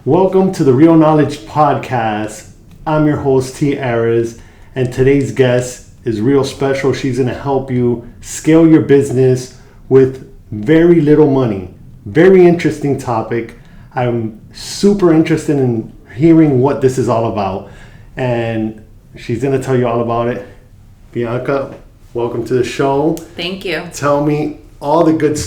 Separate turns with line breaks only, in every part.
Welcome to the Real Knowledge Podcast. I'm your host, T. Ares, and today's guest is real special. She's going to help you scale your business with very little money. Very interesting topic. I'm super interested in hearing what this is all about, and she's going to tell you all about it. Bianca, welcome to the show.
Thank you.
Tell me all the good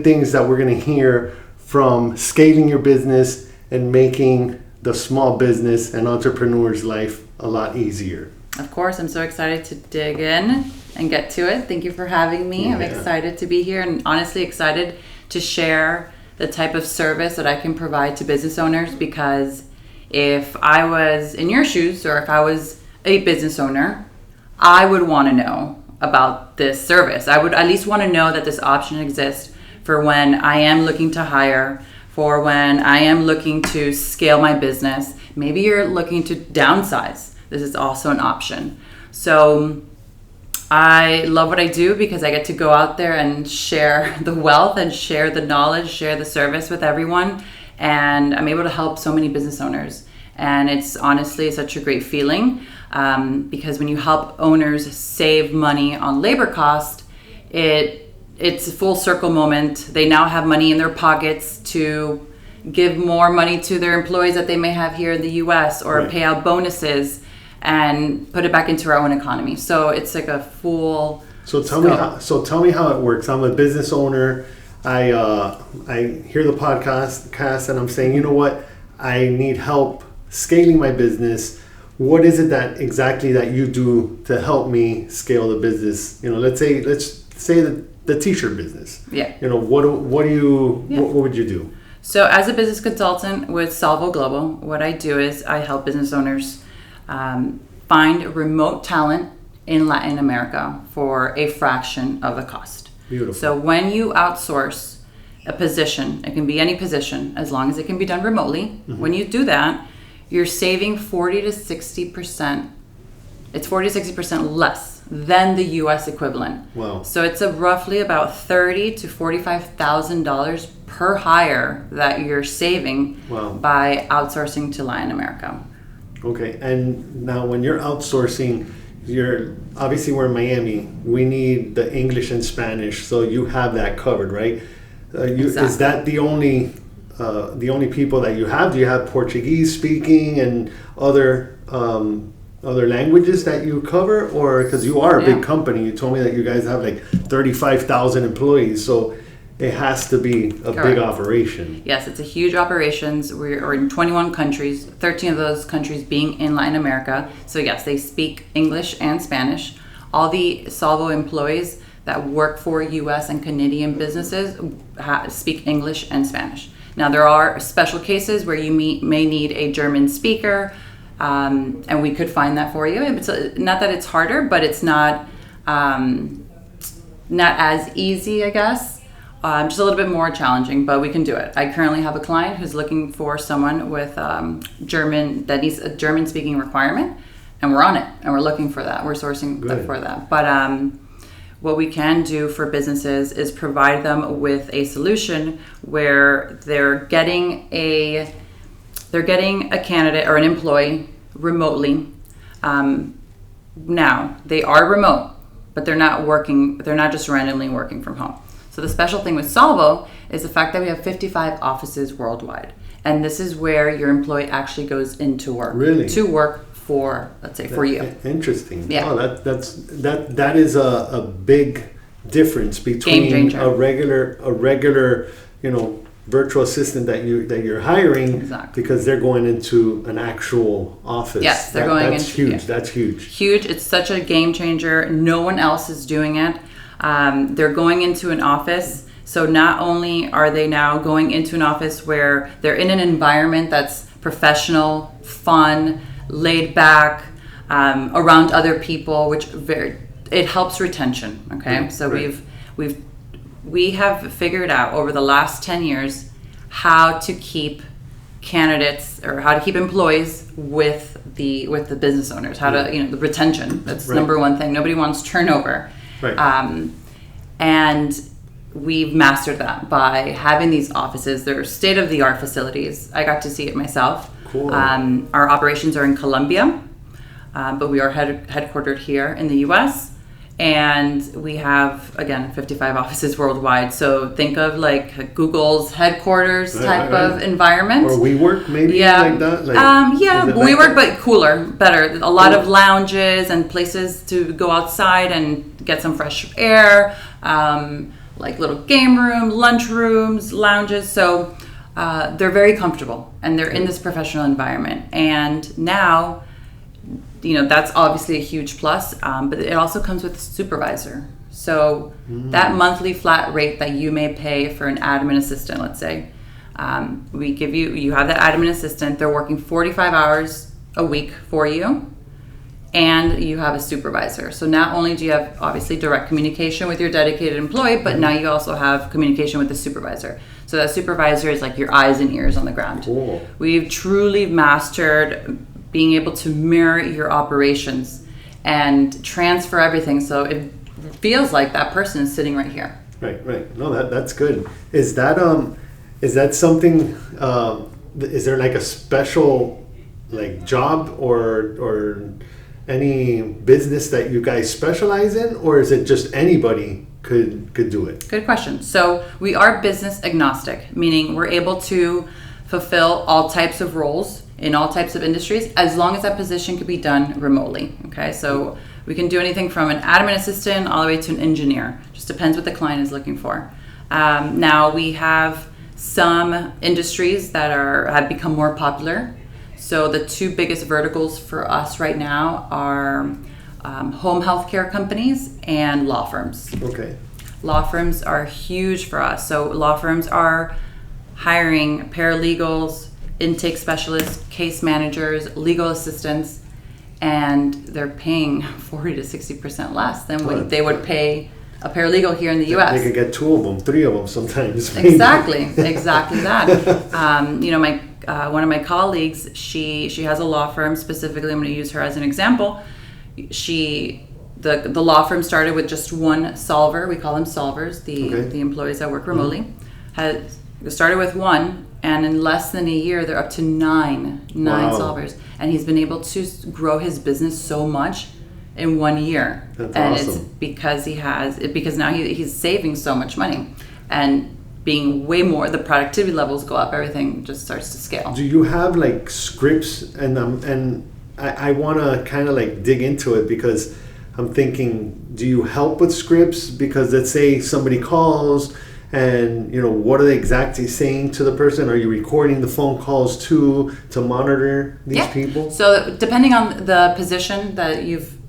things that we're going to hear from scaling your business and making the small business and entrepreneur's life a lot easier.
Of course, I'm so excited to dig in and get to it. Thank you for having me. I'm excited to be here and honestly excited to share the type of service that I can provide to business owners, because if I was in your shoes or if I was a business owner, I would want to know about this service. I would at least want to know that this option exists for when I am looking to hire, for when I am looking to scale my business. Maybe you're looking to downsize. This is also an option. So I love what I do because I get to go out there and share the wealth and share the knowledge, share the service with everyone. And I'm able to help so many business owners. And it's honestly such a great feeling because when you help owners save money on labor cost, it's a full circle moment. They now have money in their pockets to give more money to their employees that they may have here in the US, or
right.
Pay out bonuses and put it back into our own economy. So it's like a full
tell me how it works. I'm a business owner. I hear the podcast and I'm saying, you know what? I need help scaling my business. What is it that exactly that you do to help me scale the business? You know, let's say the t-shirt business.
Yeah.
You know, what would you do?
So as a business consultant with Solvo Global, what I do is I help business owners find remote talent in Latin America for a fraction of the cost.
Beautiful.
So when you outsource a position, it can be any position as long as it can be done remotely. Mm-hmm. When you do that, you're saving 40 to 60%. It's 40 to 60% less than the U.S. equivalent.
Wow.
So it's roughly about $30,000 to $45,000 per hire that you're saving by outsourcing to Latin America.
Okay, and now when you're outsourcing, obviously we're in Miami. We need the English and Spanish, so you have that covered, right? Exactly. Is that the only people that you have? Do you have Portuguese speaking and other languages that you cover, or because you are a big company? You told me that you guys have like 35,000 employees, so it has to be a big operation.
Yes, it's a huge operation. We're in 21 countries, 13 of those countries being in Latin America. So yes, they speak English and Spanish. All the Solvo employees that work for U.S. and Canadian businesses speak English and Spanish. Now, there are special cases where you may need a German speaker, and we could find that for you. It's not that it's harder, but it's not as easy, I guess. Just a little bit more challenging, but we can do it. I currently have a client who's looking for someone with German that needs a German-speaking requirement, and we're on it, and we're looking for that. We're sourcing for that. But what we can do for businesses is provide them with a solution where they're getting a candidate or an employee remotely. Now they are remote, but they're not just randomly working from home. So the special thing with Solvo is the fact that we have 55 offices worldwide. And this is where your employee actually goes into work.
Really?
To work for, let's say, for you.
Interesting.
Yeah.
Oh, that is a big difference between a regular, virtual assistant that you're hiring, because they're going into an actual office.
Yes, that's
huge.
Yeah.
That's huge.
Huge. It's such a game changer. No one else is doing it. They're going into an office. So not only are they now going into an office where they're in an environment that's professional, fun, laid back, around other people, which it helps retention. Okay, yeah, so right. we have figured out over the last 10 years how to keep candidates or how to keep employees with the business owners, how to the retention. That's right. Number one thing. Nobody wants turnover.
Right.
And we've mastered that by having these offices. They're state-of-the-art facilities. I got to see it myself.
Cool.
Our operations are in Colombia, but we are headquartered here in the U.S., and we have, again, 55 offices worldwide. So think of like Google's headquarters type of environment.
Or WeWork, maybe, like that? Like,
WeWork, but cooler, better. A lot of lounges and places to go outside and get some fresh air, like little game room, lunch rooms, lounges. So they're very comfortable, and they're in this professional environment. And now, that's obviously a huge plus, but it also comes with a supervisor. So that monthly flat rate that you may pay for an admin assistant, let's say, we give you have that admin assistant. They're working 45 hours a week for you, and you have a supervisor. So not only do you have obviously direct communication with your dedicated employee, but now you also have communication with the supervisor. So that supervisor is like your eyes and ears on the ground.
Cool.
We've truly mastered being able to mirror your operations and transfer everything, so it feels like that person is sitting right here.
Right. No, that's good. Is that something? Is there like a special like job or any business that you guys specialize in, or is it just anybody could do it?
Good question. So we are business agnostic, meaning we're able to fulfill all types of roles in all types of industries, as long as that position could be done remotely. Okay, so we can do anything from an admin assistant all the way to an engineer. Just depends what the client is looking for. Now we have some industries that have become more popular. So the two biggest verticals for us right now are home healthcare companies and law firms.
Okay.
Law firms are huge for us. So law firms are hiring paralegals, intake specialists, case managers, legal assistants, and they're paying 40 to 60% less than what they would pay a paralegal here in the U.S.
They could get 2 of them, 3 of them sometimes.
Exactly that. One of my colleagues, she has a law firm. Specifically, I'm going to use her as an example. The law firm started with just one solver. We call them solvers, the employees that work remotely. Started with one, and in less than a year, they're up to nine solvers. And he's been able to grow his business so much in 1 year.
That's
and
awesome.
It's because now he's saving so much money, and being way more, the productivity levels go up, everything just starts to scale.
Do you have like scripts? And I want to kind of like dig into it, because I'm thinking, do you help with scripts? Because let's say somebody calls, and what are they exactly saying to the person? Are you recording the phone calls to monitor these people?
So depending on the position that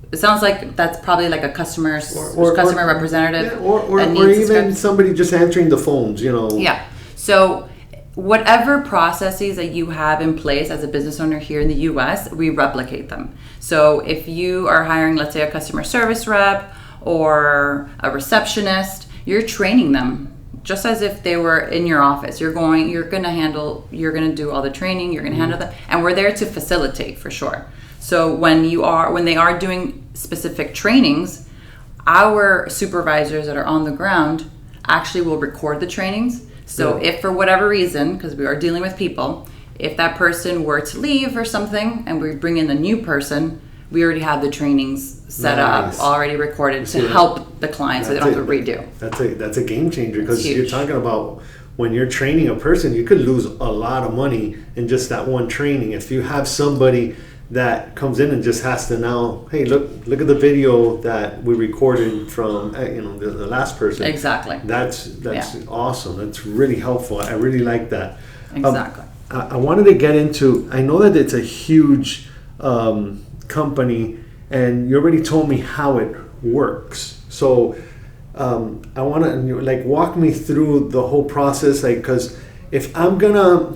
it sounds like that's probably like a customer representative.
Yeah, or even somebody just answering the phones,
Yeah. So whatever processes that you have in place as a business owner here in the US, we replicate them. So if you are hiring, let's say, a customer service rep or a receptionist, you're training them just as if they were in your office. You're going to do all the training, you're going to handle them, and we're there to facilitate for sure. So when they are doing specific trainings, our supervisors that are on the ground actually will record the trainings. So if for whatever reason, because we are dealing with people, if that person were to leave or something and we bring in a new person, we already have the trainings set up, already recorded to help the client, so they don't have to redo.
That's a game changer, because you're talking about when you're training a person, you could lose a lot of money in just that one training. If you have somebody that comes in and just has to now, hey, look at the video that we recorded from the last person.
Exactly.
That's awesome. That's really helpful. I really like that.
Exactly.
I wanted to get into, I know that it's a huge company, and you already told me how it works. So I want to walk me through the whole process, because if I'm gonna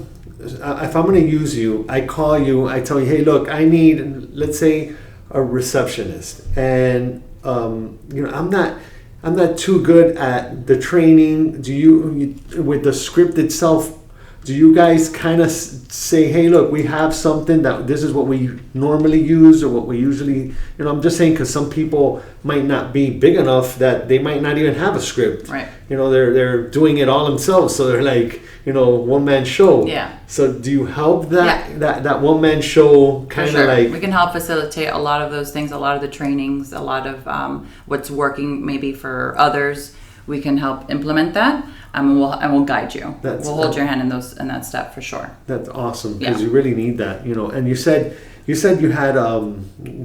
use you, I call you, I tell you, hey, look, I need, let's say, a receptionist, and I'm not too good at the training. Do you with the script itself? do you guys kind of say, hey, look, we have something that this is what we normally use or what we usually, I'm just saying because some people might not be big enough that they might not even have a script.
Right.
They're doing it all themselves. So they're like, one-man show.
Yeah.
So do you help that one-man show kind of like...
We can help facilitate a lot of those things, a lot of the trainings, a lot of what's working maybe for others. We can help implement that, and we'll guide you. We'll hold your hand in that step for sure.
That's awesome because you really need that, And you said you had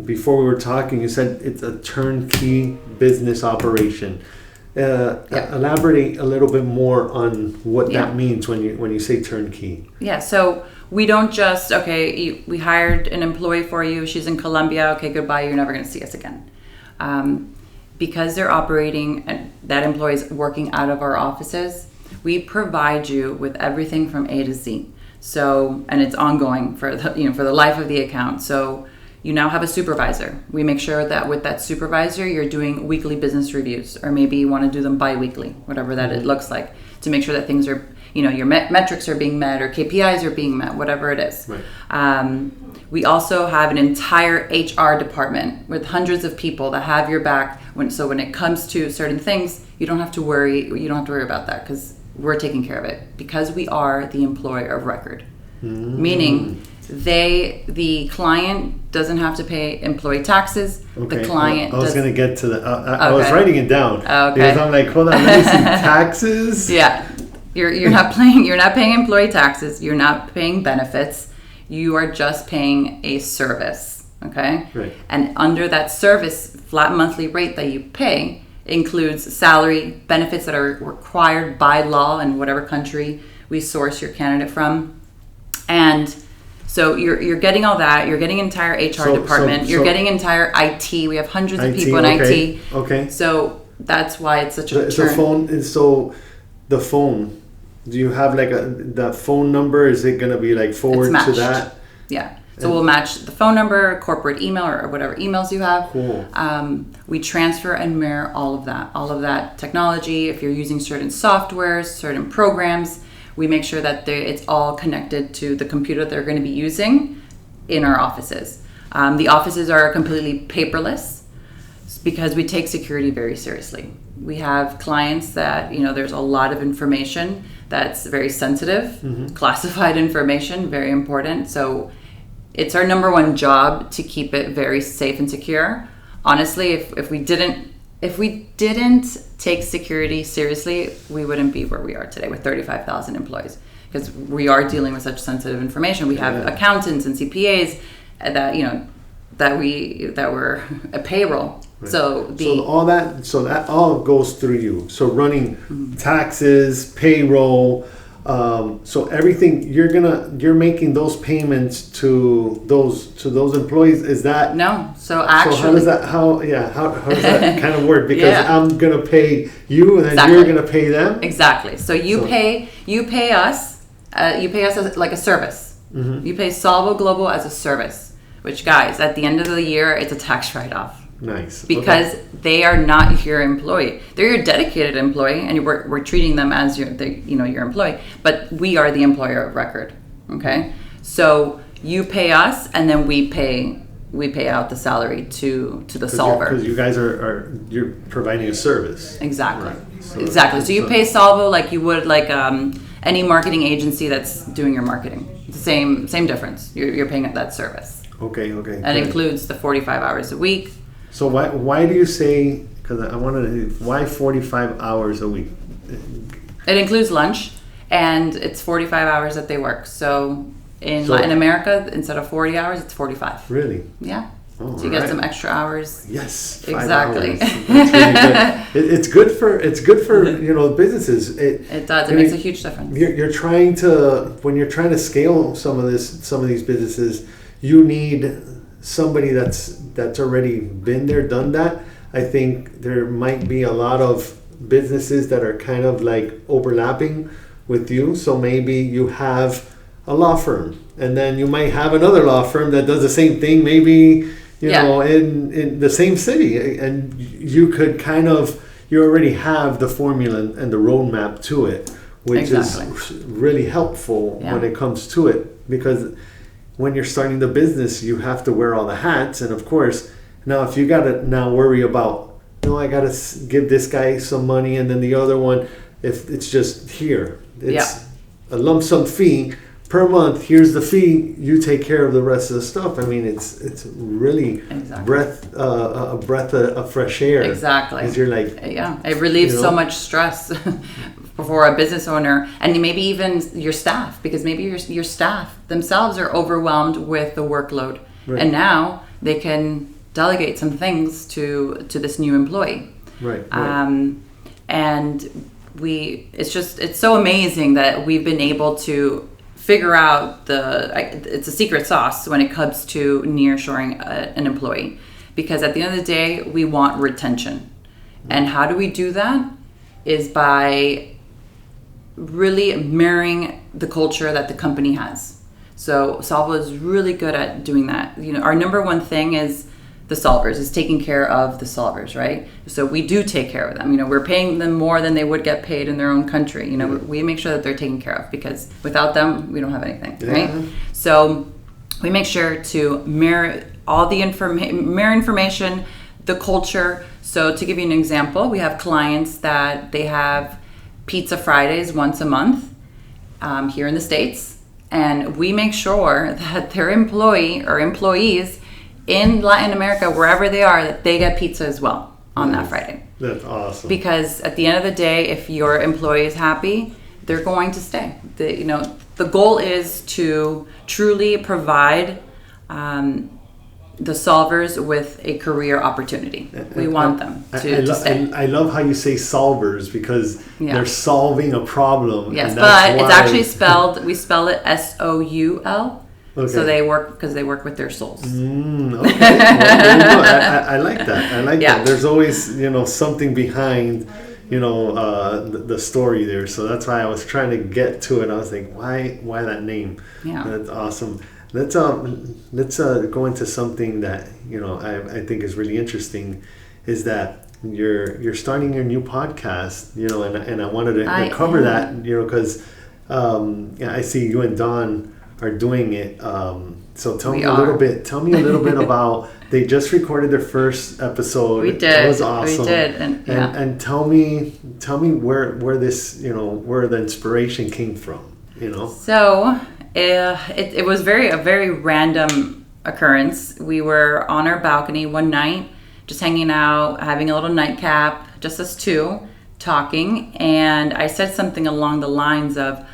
before we were talking. You said it's a turnkey business operation. Elaborate a little bit more on what that means when you say turnkey. Yeah.
So we don't just we hired an employee for you. She's in Colombia. Okay, goodbye. You're never going to see us again. Because they're operating and that employee is working out of our offices, we provide you with everything from A to Z. So, and it's ongoing for the life of the account. So you now have a supervisor. We make sure that with that supervisor, you're doing weekly business reviews, or maybe you want to do them bi-weekly, whatever that it looks like, to make sure that things are, your metrics are being met or KPIs are being met, whatever it is.
Right.
We also have an entire HR department with hundreds of people that have your back. When it comes to certain things, you don't have to worry. You don't have to worry about that because we're taking care of it. Because we are the employer of record, meaning the client doesn't have to pay employee taxes.
Okay.
The client.
I was going to get to that. I was writing it down because I'm like, hold on, let me see taxes.
Yeah, you're not paying employee taxes. You're not paying benefits. You are just paying a service, okay?
Right.
And under that service, flat monthly rate that you pay includes salary, benefits that are required by law in whatever country we source your candidate from. And so you're getting all that. You're getting entire HR department. You're getting entire IT. We have hundreds of people in IT.
Okay.
So that's why it's such a
the phone. Do you have the phone number? Is it going to be forward to that?
Yeah. So we'll match the phone number, corporate email, or whatever emails you have.
Cool.
We transfer and mirror all of that technology. If you're using certain softwares, certain programs, we make sure that it's all connected to the computer they're going to be using in our offices. The offices are completely paperless because we take security very seriously. We have clients that, there's a lot of information that's very sensitive, classified information, very important. So it's our number one job to keep it very safe and secure. Honestly, if we didn't take security seriously, we wouldn't be where we are today with 35,000 employees, because we are dealing with such sensitive information. We have accountants and CPAs that we're a payroll. Right. So that all goes through you. So running taxes, payroll, so everything you're making those payments to those employees. Is that no? So actually,
so how does that kind of work? Because I'm gonna pay you, and then you're gonna pay them.
Exactly. So you pay us. You pay us as like a service. You pay Solvo Global as a service. Which, guys, at the end of the year, it's a tax write-off.
Nice.
Because they are not your employee. They're your dedicated employee, and we're treating them as your employee. But we are the employer of record. Okay, so you pay us, and then we pay out the salary to the solver.
Because you guys you're providing a service.
Exactly.
Right.
So you pay Solvo like you would any marketing agency that's doing your marketing. Same difference. You're paying that service.
Okay.
That includes the 45 hours a week.
So why do you say? Because I want to. Why 45 hours a week?
It includes lunch, and it's 45 hours that they work. So in Latin America, instead of 40 hours, it's 45.
Really?
Yeah.
Oh,
so you get some extra hours.
Yes.
5 exactly.
Hours. That's really good. It's good for businesses.
It does. It makes a huge difference.
When you're trying to scale some of these businesses, you need somebody that's already been there, done that. I think there might be a lot of businesses that are kind of overlapping with you. So maybe you have a law firm, and then you might have another law firm that does the same thing, maybe in the same city, and you could you already have the formula and the roadmap to it. which is really helpful when it comes to it, because when you're starting the business, you have to wear all the hats. And of course, now if you got to now worry about, no, I got to give this guy some money, and then the other one, if it's just here, it's a lump sum fee per month. Here's the fee. You take care of the rest of the stuff. I mean, it's really a breath of fresh air.
Exactly.
Because you're like,
it relieves so much stress for a business owner, and maybe even your staff, because maybe your staff themselves are overwhelmed with the workload, and now they can delegate some things to this new employee.
Right.
And it's so amazing that we've been able to figure out it's a secret sauce when it comes to nearshoring an employee, because at the end of the day, we want retention. And how do we do that? Is by really mirroring the culture that the company has. So Solvo is really good at doing that. Our number one thing is the solvers, is taking care of the solvers, right? So we do take care of them. We're paying them more than they would get paid in their own country. We make sure that they're taken care of, because without them, we don't have anything, right? So we make sure to mirror all the information, the culture. So to give you an example, we have clients that they have Pizza Fridays once a month here in the States, and we make sure that their employees in Latin America, wherever they are, that they get pizza as well on that Friday.
That's awesome.
Because at the end of the day, if your employee is happy, they're going to stay. The goal is to truly provide the solvers with a career opportunity. We want them to stay.
I love how you say solvers, because they're solving a problem.
Yes, but it's actually spelled, we spell it SOUL. Okay. So they work with their souls.
Okay. Well, I like that. I like that. There's always something behind the story there. So that's why I was trying to get to it. I was like, why that name?
Yeah,
that's awesome. Let's go into something that I think is really interesting, is that you're starting your new podcast. And I wanted to cover that. Because I see you and Dawn are doing it. So tell me a little bit about, they just recorded their first episode.
We did.
It was awesome.
We did.
And tell me where this, where the inspiration came from,
So it was a very random occurrence. We were on our balcony one night, just hanging out, having a little nightcap, just us two, talking. And I said something along the lines of,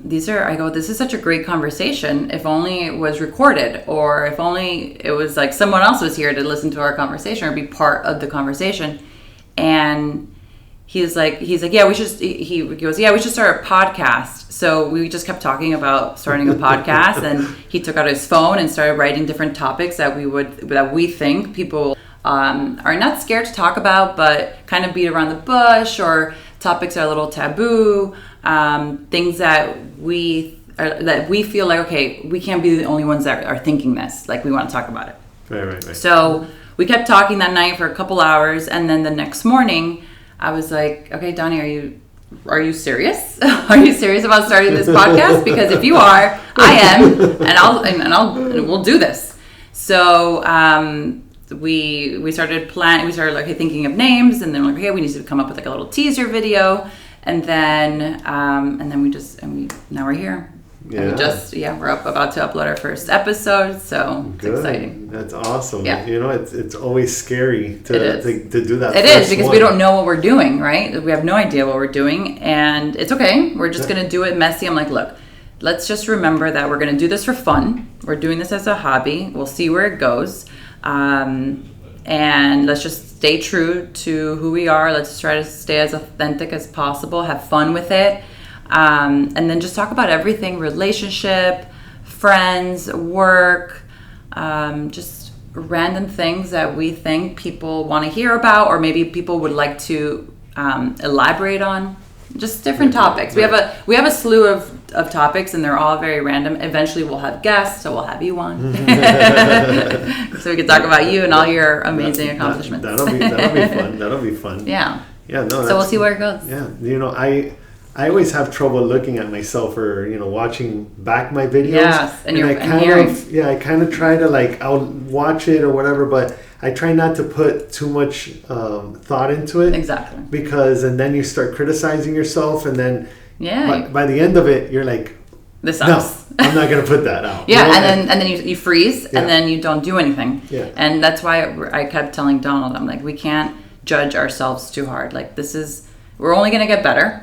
this is such a great conversation. If only it was recorded, or if only it was like someone else was here to listen to our conversation or be part of the conversation. And he's like, yeah, we should start a podcast. So we just kept talking about starting a podcast, and he took out his phone and started writing different topics that we think people are not scared to talk about, but kind of beat around the bush, or topics are a little taboo. Things that we feel like, okay, we can't be the only ones that are thinking this. Like, we want to talk about it.
Right.
So we kept talking that night for a couple hours, and then the next morning, I was like, okay, Donnie, are you serious? Are you serious about starting this podcast? Because if you are, I am, and we'll do this. So we started planning. We started like thinking of names, and then we're like, okay, we need to come up with like a little teaser video. And then now we're here. Yeah. We're about to upload our first episode, so it's exciting.
That's awesome.
Yeah.
It's always scary to do that.
It is, because we don't know what we're doing, right? We have no idea what we're doing, and it's okay. We're just gonna do it messy. I'm like, look, let's just remember that we're gonna do this for fun. We're doing this as a hobby. We'll see where it goes. And let's just stay true to who we are. Let's try to stay as authentic as possible, have fun with it. And then just talk about everything: relationship, friends, work, just random things that we think people want to hear about, or maybe people would like to elaborate on. Just different topics.
Right.
We have a slew of topics, and they're all very random. Eventually we'll have guests, so we'll have you on. So we can talk about you and all your amazing accomplishments.
That'll be fun. That'll be fun.
Yeah.
Yeah, no.
So we'll see where it goes.
Yeah. I always have trouble looking at myself or watching back my videos.
Yes, and
I kind of try to I'll watch it or whatever, but I try not to put too much thought into it.
Exactly.
And then you start criticizing yourself, and then by the end of it, you're like,
this sucks.
No, I'm not going to put that out.
And then you freeze, and then you don't do anything.
Yeah.
And that's why I kept telling Donald, I'm like, we can't judge ourselves too hard. Like, we're only going to get better.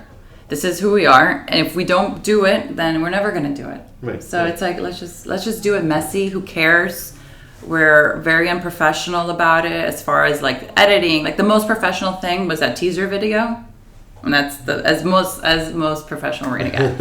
This is who we are, and if we don't do it, then we're never going to do it.
Right.
So it's like, let's just do it messy. Who cares? We're very unprofessional about it as far as editing. The most professional thing was that teaser video, and that's as most professional we're gonna get.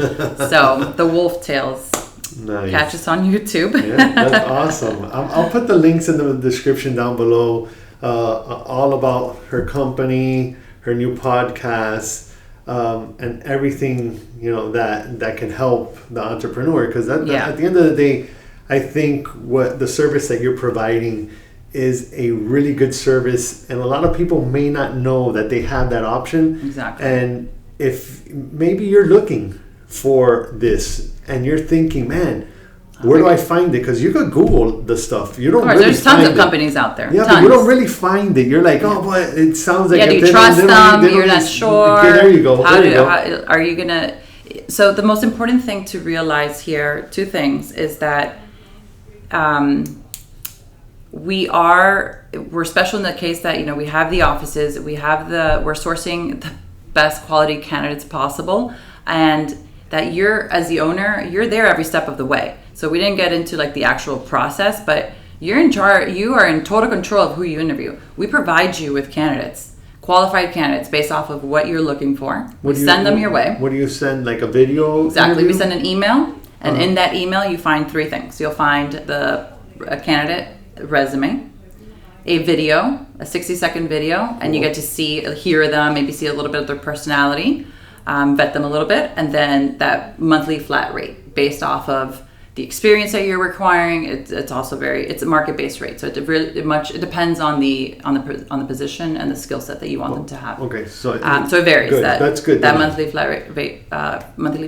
So the Wolfetales.
Nice.
Catch us on YouTube.
Yeah, that's awesome. I'll put the links in the description down below. All about her company, her new podcast. And everything that can help the entrepreneur, because at the end of the day, I think what the service that you're providing is a really good service, and a lot of people may not know that they have that option.
Exactly.
And if maybe you're looking for this and you're thinking, man, where do I find it? Because you could Google the stuff. You don't really
there's tons of companies out there.
Yeah,
tons.
But you don't really find it. You're like, oh, but it sounds like...
Yeah, do you trust them? You're not sure.
Okay, there you go.
How are you going to... So the most important thing to realize here, two things, is that we're special in the case that, we have the offices, we're sourcing the best quality candidates possible, and that as the owner, you're there every step of the way. So we didn't get into the actual process, but you're in charge. You are in total control of who you interview. We provide you with candidates, qualified candidates, based off of what you're looking for. We send them your way.
What do you send? A video?
Exactly.
Interview?
We send an email, and in that email, you find three things. You'll find a candidate resume, a video, a 60-second video, and you get to hear them, maybe see a little bit of their personality, vet them a little bit, and then that monthly flat rate based off of the experience that you're requiring. It's also it's a market-based rate, so it depends on the position and the skill set that you want them to have.
Okay, so
it varies.
Good. That's good.
That monthly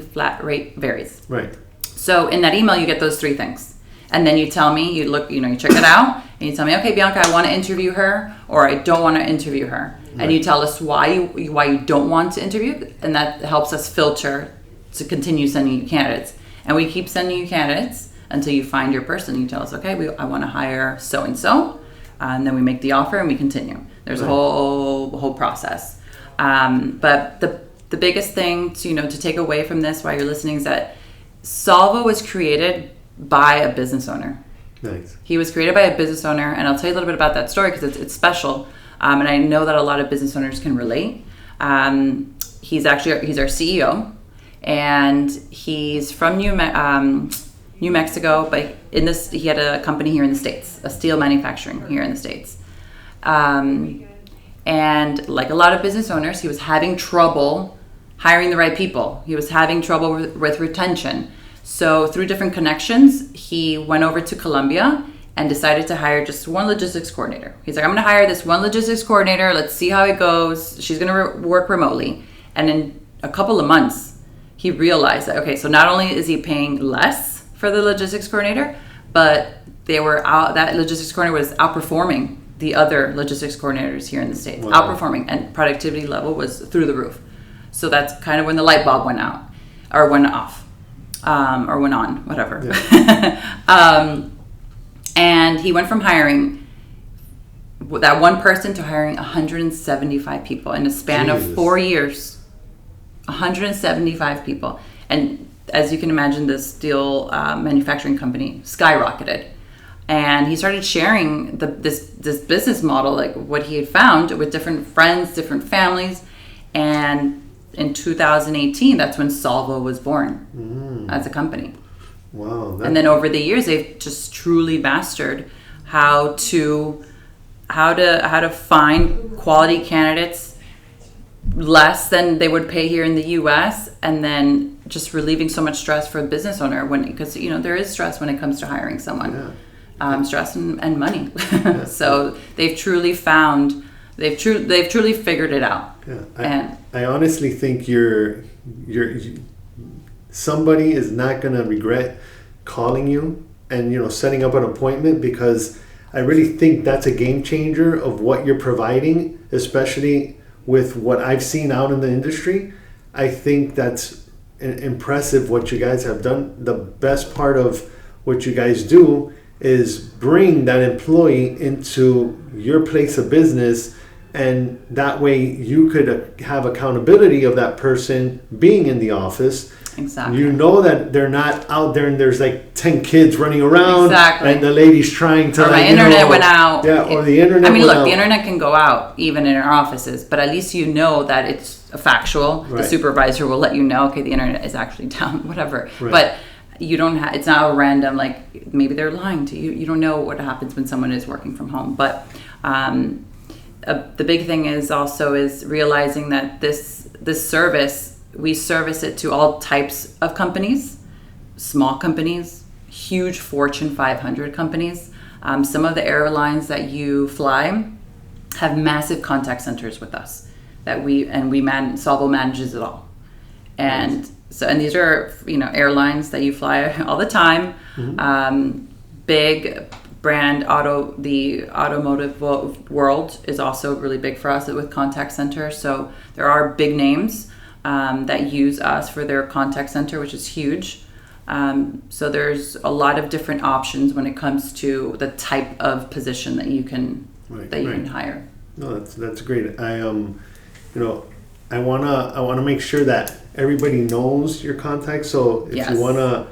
flat rate varies.
Right.
So in that email, you get those three things, and then you tell me, you check it out, and you tell me, okay, Bianca, I want to interview her, or I don't want to interview her, and you tell us why you don't want to interview, and that helps us filter to continue sending you candidates. And we keep sending you candidates until you find your person. You tell us, okay, I want to hire so and so, and then we make the offer and we continue. There's a whole process. But the biggest thing to take away from this while you're listening is that Solvo was created by a business owner.
Nice.
He was created by a business owner, and I'll tell you a little bit about that story because it's special, and I know that a lot of business owners can relate. He's our CEO. And he's from New Mexico, but he had a company here in the States, a steel manufacturing here in the States. And like a lot of business owners, he was having trouble hiring the right people. He was having trouble with retention. So through different connections, he went over to Colombia and decided to hire just one logistics coordinator. He's like, I'm going to hire this one logistics coordinator. Let's see how it goes. She's going to work remotely. And in a couple of months, he realized that, okay, so not only is he paying less for the logistics coordinator, but that logistics coordinator was outperforming the other logistics coordinators here in the States. Wow. Outperforming, and productivity level was through the roof. So that's kind of when the light bulb went out, or went off, or went on, whatever. Yeah. And he went from hiring that one person to hiring 175 people in a span of 4 years. 175 people, and as you can imagine, the steel manufacturing company skyrocketed, and he started sharing this business model, like what he had found, with different friends, different families, and in 2018, that's when Solvo was born as a company.
Wow!
And then over the years, they've just truly mastered how to find quality candidates less than they would pay here in the US, and then just relieving so much stress for a business owner because there is stress when it comes to hiring someone. Yeah. Stress and money. Yeah. So they've truly figured it out.
Yeah. I honestly think somebody is not going to regret calling you and setting up an appointment, because I really think that's a game changer of what you're providing, especially with what I've seen out in the industry. I think that's impressive what you guys have done. The best part of what you guys do is bring that employee into your place of business, and that way you could have accountability of that person being in the office.
Exactly.
You know that they're not out there and there's like 10 kids running around.
Exactly.
And the lady's trying to,
or my internet went out.
Yeah, or the internet
I mean,
went
look,
out.
the internet can go out even in our offices, but at least you know that it's factual.
Right.
The supervisor will let you know, okay, the internet is actually down, whatever.
Right.
But you don't have, it's not a random, like maybe they're lying to you. You don't know what happens when someone is working from home. But the big thing is realizing that this service, we service it to all types of companies, small companies, huge Fortune 500 companies. Some of the airlines that you fly have massive contact centers with us that Solvo manages it all. And so, and these are, airlines that you fly all the time. Mm-hmm. Big brand the automotive world is also really big for us with contact center. So there are big names that use us for their contact center, which is huge. So there's a lot of different options when it comes to the type of position that you can can hire. No,
that's great. I wanna make sure that everybody knows your contacts. So if you wanna,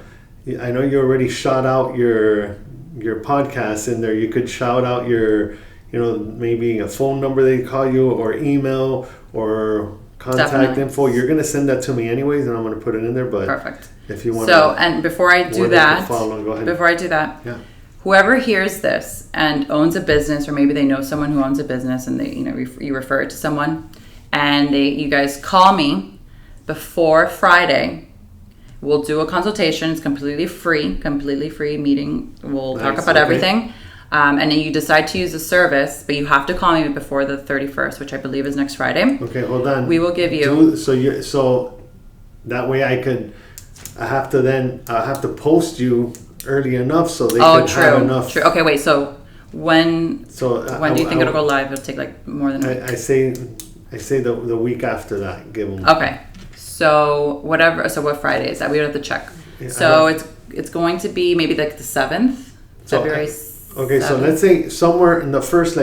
I know you already shout out your podcast in there. You could shout out your, maybe a phone number they call you, or email, or contact info. You're going to send that to me anyways, and I'm going to put it in there. But
perfect.
If you want
and before I do that,
yeah.
Whoever hears this and owns a business, or maybe they know someone who owns a business, and they, you refer it to someone, and you guys call me before Friday. We'll do a consultation. It's completely free meeting. We'll talk about everything. And then you decide to use the service, but you have to call me before the 31st, which I believe is next Friday.
Okay, hold on.
We will give you...
So that way I have to post you early enough so they can have enough.
True. Okay, wait, so when do you think it'll go live? It'll take like more than a week.
I say the week after that, give them.
Okay. So what Friday is that? We would have to check. Yeah, so it's going to be maybe like the 7th, February 7th.
Okay, so let's say somewhere in the first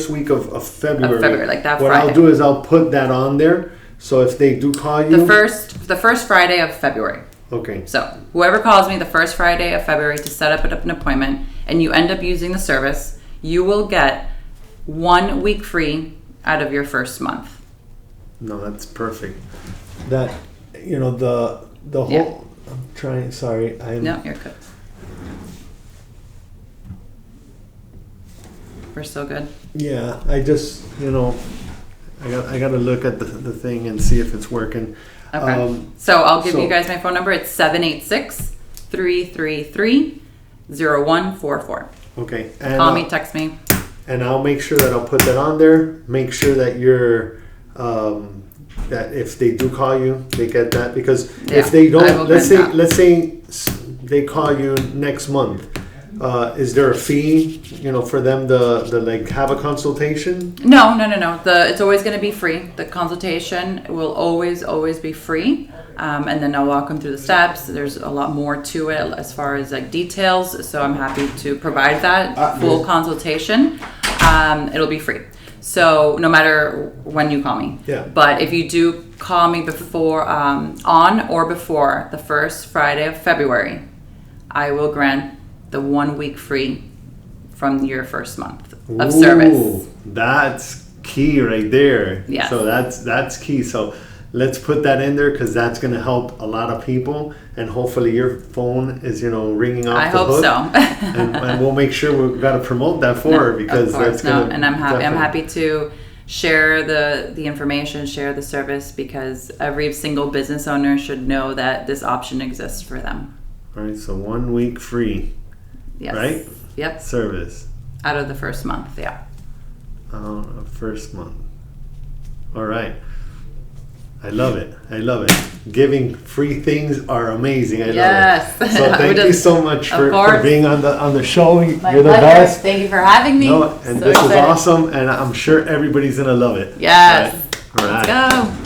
week of February.
Like that
Friday. What I'll do is I'll put that on there. So if they do call you,
the first Friday of February.
Okay.
So whoever calls me the first Friday of February to set up an appointment, and you end up using the service, you will get 1 week free out of your first month.
No, that's perfect. That the whole.
Yeah.
I'm trying. Sorry,
No, you're good. We're still good.
Yeah, I just I got to look at the thing and see if it's working.
Okay. So I'll give you guys my phone number. It's 786-333-0144.
Okay.
And call me, text me.
And I'll make sure that I'll put that on there. Make sure that you're that if they do call you, they get that, because if they don't, let's say they call you next month. Is there a fee, for them to like have a consultation?
No. It's always going to be free. The consultation will always be free. And then I'll walk them through the steps. There's a lot more to it as far as like details. So I'm happy to provide that full consultation. It'll be free. So no matter when you call me.
Yeah.
But if you do call me before, on or before the first Friday of February, I will grant the 1 week free from your first month of service.
That's key right there.
Yeah.
So that's key. So let's put that in there, because that's going to help a lot of people, and hopefully your phone is ringing off the hook.
I hope so.
and we'll make sure we've got to promote that for her, because that's going to.
And I'm happy to share the information, share the service, because every single business owner should know that this option exists for them.
All right. So 1 week free.
Yes.
Right?
Yep.
Service.
Out of the first month, yeah.
First month. All right. I love it. I love it. Giving free things are amazing. I
yes.
love it. So thank you so much for being on the show.
My
You're the
pleasure.
best.
Thank you for having me.
No, and so this excited. Is awesome, and I'm sure everybody's gonna love it.
Yes.
All right.
Let's go.